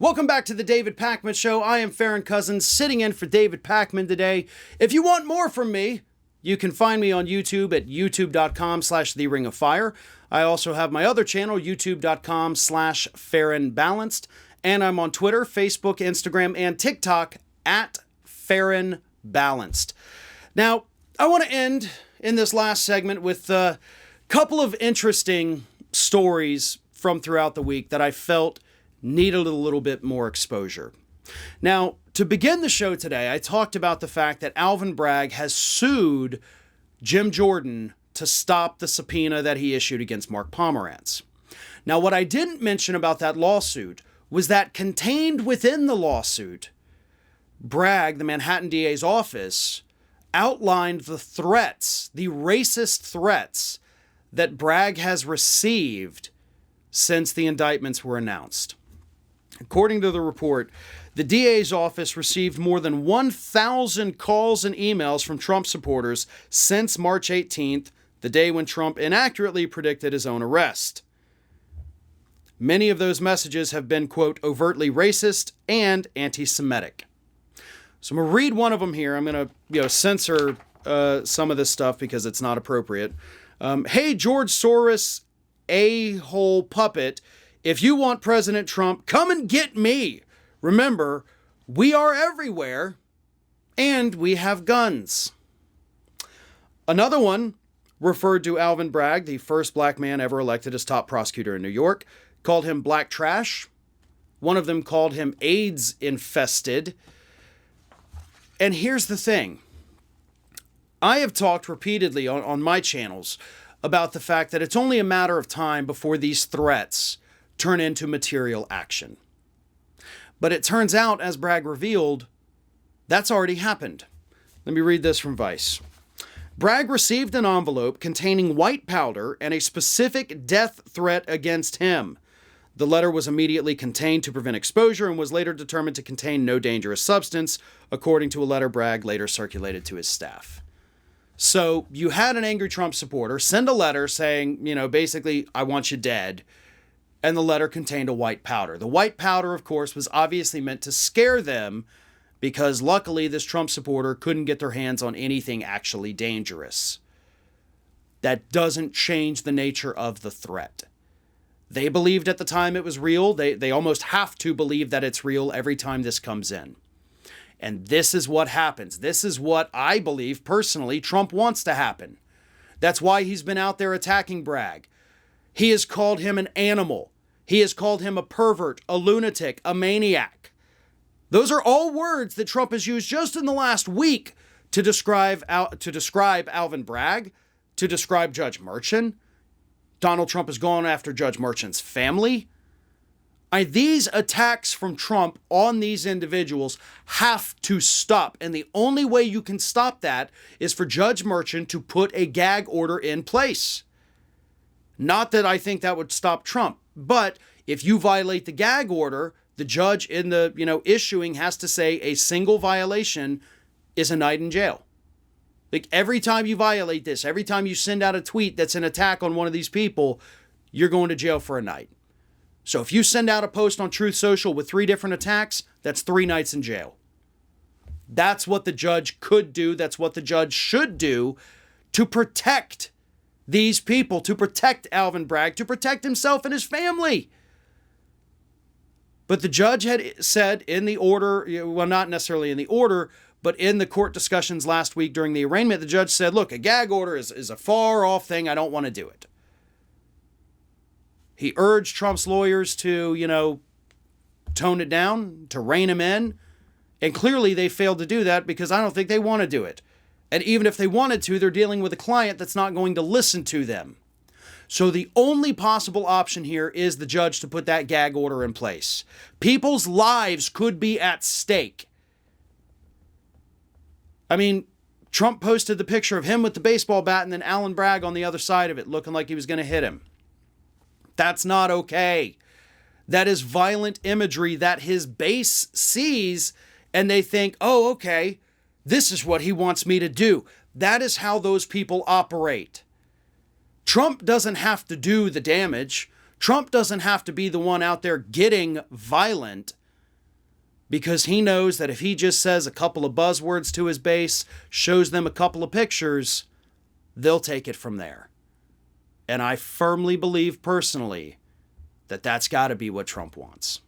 Welcome back to the David Pakman Show. I am Farron Cousins, sitting in for David Pakman today. If you want more from me, you can find me on YouTube at youtube.com/TheRingOfFire. I also have my other channel, youtube.com/FarronBalanced. And I'm on Twitter, Facebook, Instagram, and TikTok at FarronBalanced. Now, I want to end in this last segment with a couple of interesting stories from throughout the week that I felt needed a little bit more exposure. Now, to begin the show today, I talked about the fact that Alvin Bragg has sued Jim Jordan to stop the subpoena that he issued against Mark Pomerantz. Now, what I didn't mention about that lawsuit was that contained within the lawsuit, Bragg, the Manhattan DA's office, outlined the threats, the racist threats that Bragg has received since the indictments were announced. According to the report, the DA's office received more than 1,000 calls and emails from Trump supporters since March 18th, the day when Trump inaccurately predicted his own arrest. Many of those messages have been, quote, overtly racist and anti-Semitic. So I'm going to read one of them here. I'm going to censor some of this stuff because it's not appropriate. Hey, George Soros, a-hole puppet. If you want President Trump, come and get me. Remember, we are everywhere, and we have guns. Another one referred to Alvin Bragg, the first black man ever elected as top prosecutor in New York, called him black trash. One of them called him AIDS infested. And here's the thing. I have talked repeatedly on my channels about the fact that it's only a matter of time before these threats turn into material action. But it turns out, as Bragg revealed, that's already happened. Let me read this from Vice. Bragg received an envelope containing white powder and a specific death threat against him. The letter was immediately contained to prevent exposure and was later determined to contain no dangerous substance, according to a letter Bragg later circulated to his staff. So you had an angry Trump supporter send a letter saying, basically, I want you dead. And the letter contained a white powder. The white powder, of course, was obviously meant to scare them because luckily this Trump supporter couldn't get their hands on anything actually dangerous. That doesn't change the nature of the threat. They believed at the time it was real. They almost have to believe that it's real every time this comes in. And this is what happens. This is what I believe, personally, Trump wants to happen. That's why he's been out there attacking Bragg. He has called him an animal. He has called him a pervert, a lunatic, a maniac. Those are all words that Trump has used just in the last week to describe Alvin Bragg, to describe Judge Merchan. Donald Trump has gone after Judge Merchan's family. These attacks from Trump on these individuals have to stop. And the only way you can stop that is for Judge Merchan to put a gag order in place. Not that I think that would stop Trump, but if you violate the gag order, the judge in the, issuing has to say a single violation is a night in jail. Like every time you violate this, every time you send out a tweet that's an attack on one of these people, you're going to jail for a night. So if you send out a post on Truth Social with 3 different attacks, that's 3 nights in jail. That's what the judge could do. That's what the judge should do to protect these people, to protect Alvin Bragg, to protect himself and his family. But the judge had said in the order, well, not necessarily in the order, but in the court discussions last week during the arraignment, the judge said, look, a gag order is a far off thing. I don't want to do it. He urged Trump's lawyers to, tone it down, to rein him in. And clearly they failed to do that because I don't think they want to do it. And even if they wanted to, they're dealing with a client that's not going to listen to them. So the only possible option here is the judge to put that gag order in place. People's lives could be at stake. I mean, Trump posted the picture of him with the baseball bat and then Alvin Bragg on the other side of it, looking like he was going to hit him. That's not okay. That is violent imagery that his base sees, and they think, oh, okay, this is what he wants me to do. That is how those people operate. Trump doesn't have to do the damage. Trump doesn't have to be the one out there getting violent. because he knows that if he just says a couple of buzzwords to his base, shows them a couple of pictures, they'll take it from there. And I firmly believe personally that that's got to be what Trump wants.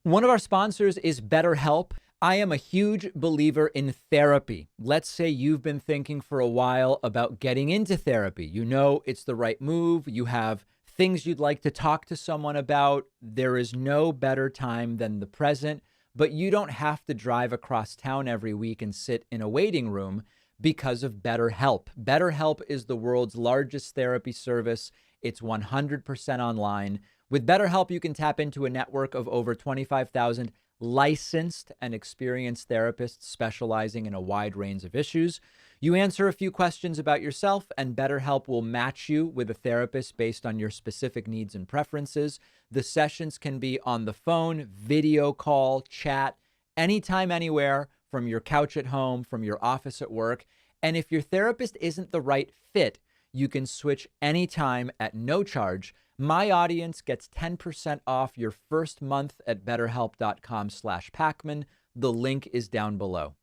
One of our sponsors is BetterHelp. I am a huge believer in therapy. Let's say you've been thinking for a while about getting into therapy. You know it's the right move. You have things you'd like to talk to someone about. There is no better time than the present, but you don't have to drive across town every week and sit in a waiting room because of BetterHelp. BetterHelp is the world's largest therapy service. It's 100% online. With BetterHelp, you can tap into a network of over 25,000 licensed and experienced therapists specializing in a wide range of issues. You answer a few questions about yourself, and BetterHelp will match you with a therapist based on your specific needs and preferences. The sessions can be on the phone, video call, chat, anytime, anywhere, from your couch at home, from your office at work. And if your therapist isn't the right fit, you can switch anytime at no charge. My audience gets 10% off your first month at betterhelp.com/Pacman. The link is down below.